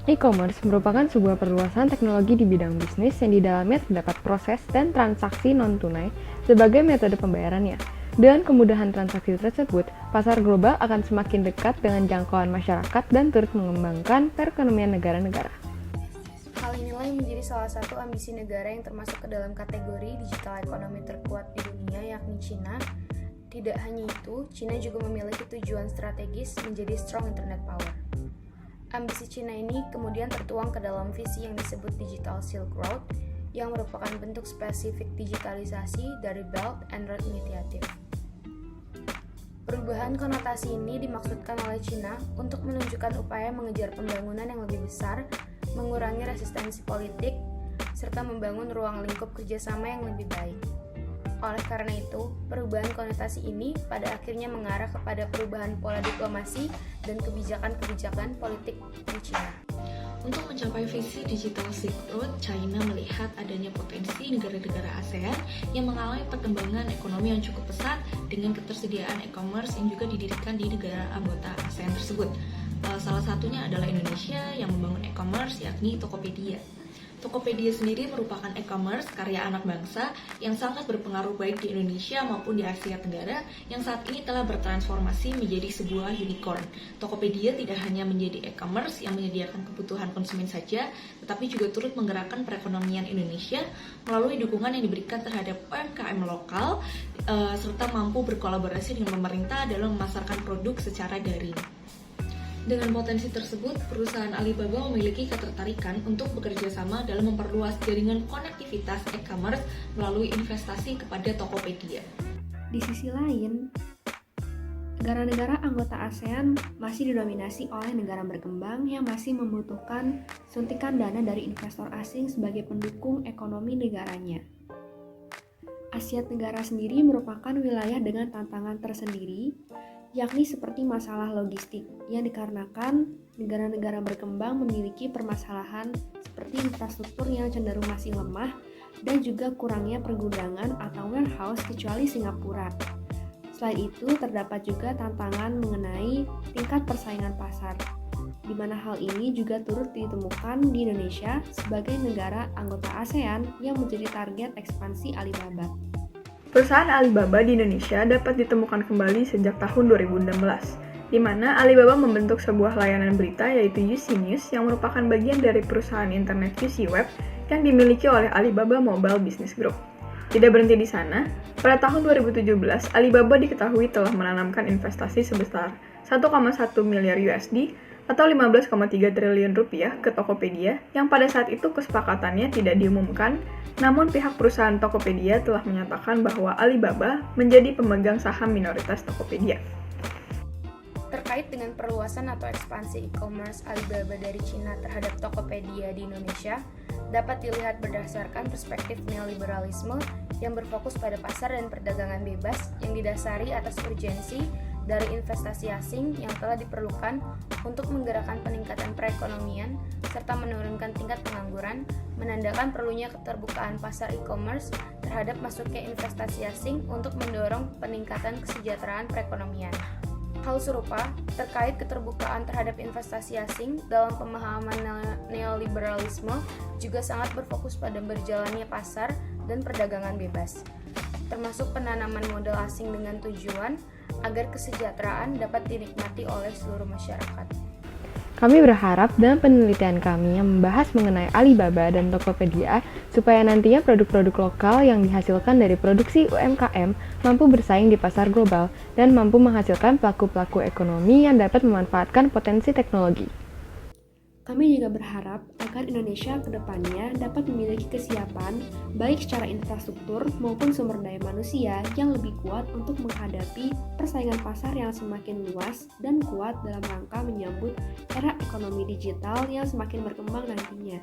E-commerce merupakan sebuah perluasan teknologi di bidang bisnis yang di dalamnya terdapat proses dan transaksi non-tunai sebagai metode pembayarannya. Dengan kemudahan transaksi tersebut, pasar global akan semakin dekat dengan jangkauan masyarakat dan turut mengembangkan perekonomian negara-negara. Hal inilah yang menjadi salah satu ambisi negara yang termasuk ke dalam kategori digital ekonomi terkuat di dunia, yakni China. Tidak hanya itu, China juga memiliki tujuan strategis menjadi strong internet power. Ambisi China ini kemudian tertuang ke dalam visi yang disebut Digital Silk Road, yang merupakan bentuk spesifik digitalisasi dari Belt and Road Initiative. Perubahan konotasi ini dimaksudkan oleh China untuk menunjukkan upaya mengejar pembangunan yang lebih besar, mengurangi resistensi politik, serta membangun ruang lingkup kerjasama yang lebih baik. Oleh karena itu, perubahan konotasi ini pada akhirnya mengarah kepada perubahan pola diplomasi dan kebijakan-kebijakan politik di China. Untuk mencapai visi Digital Silk Road, China melihat adanya potensi negara-negara ASEAN yang mengalami perkembangan ekonomi yang cukup pesat dengan ketersediaan e-commerce yang juga didirikan di negara anggota ASEAN tersebut. Salah satunya adalah Indonesia yang membangun e-commerce, yakni Tokopedia. Tokopedia sendiri merupakan e-commerce karya anak bangsa yang sangat berpengaruh baik di Indonesia maupun di Asia Tenggara yang saat ini telah bertransformasi menjadi sebuah unicorn. Tokopedia tidak hanya menjadi e-commerce yang menyediakan kebutuhan konsumen saja, tetapi juga turut menggerakkan perekonomian Indonesia melalui dukungan yang diberikan terhadap UMKM lokal, serta mampu berkolaborasi dengan pemerintah dalam memasarkan produk secara daring. Dengan potensi tersebut, perusahaan Alibaba memiliki ketertarikan untuk bekerja sama dalam memperluas jaringan konektivitas e-commerce melalui investasi kepada Tokopedia. Di sisi lain, negara-negara anggota ASEAN masih didominasi oleh negara berkembang yang masih membutuhkan suntikan dana dari investor asing sebagai pendukung ekonomi negaranya. Asia Tenggara sendiri merupakan wilayah dengan tantangan tersendiri, yakni seperti masalah logistik yang dikarenakan negara-negara berkembang memiliki permasalahan seperti infrastruktur yang cenderung masih lemah dan juga kurangnya pergudangan atau warehouse kecuali Singapura. Selain itu, terdapat juga tantangan mengenai tingkat persaingan pasar, di mana hal ini juga turut ditemukan di Indonesia sebagai negara anggota ASEAN yang menjadi target ekspansi Alibaba. Perusahaan Alibaba di Indonesia dapat ditemukan kembali sejak tahun 2016, di mana Alibaba membentuk sebuah layanan berita yaitu UC News yang merupakan bagian dari perusahaan internet UC Web yang dimiliki oleh Alibaba Mobile Business Group. Tidak berhenti di sana, pada tahun 2017, Alibaba diketahui telah menanamkan investasi sebesar 1,1 miliar USD atau 15,3 triliun rupiah ke Tokopedia yang pada saat itu kesepakatannya tidak diumumkan, namun pihak perusahaan Tokopedia telah menyatakan bahwa Alibaba menjadi pemegang saham minoritas Tokopedia. Terkait dengan perluasan atau ekspansi e-commerce Alibaba dari China terhadap Tokopedia di Indonesia, dapat dilihat berdasarkan perspektif neoliberalisme yang berfokus pada pasar dan perdagangan bebas yang didasari atas urgensi dari investasi asing yang telah diperlukan untuk menggerakkan peningkatan perekonomian serta menurunkan tingkat pengangguran, menandakan perlunya keterbukaan pasar e-commerce terhadap masuknya investasi asing untuk mendorong peningkatan kesejahteraan perekonomian. Hal serupa terkait keterbukaan terhadap investasi asing dalam pemahaman neoliberalisme juga sangat berfokus pada berjalannya pasar dan perdagangan bebas, termasuk penanaman modal asing dengan tujuan agar kesejahteraan dapat dinikmati oleh seluruh masyarakat. Kami berharap dalam penelitian kami yang membahas mengenai Alibaba dan Tokopedia supaya nantinya produk-produk lokal yang dihasilkan dari produksi UMKM mampu bersaing di pasar global dan mampu menghasilkan pelaku-pelaku ekonomi yang dapat memanfaatkan potensi teknologi. Kami juga berharap agar Indonesia ke depannya dapat memiliki kesiapan baik secara infrastruktur maupun sumber daya manusia yang lebih kuat untuk menghadapi persaingan pasar yang semakin luas dan kuat dalam rangka menyambut era ekonomi digital yang semakin berkembang nantinya.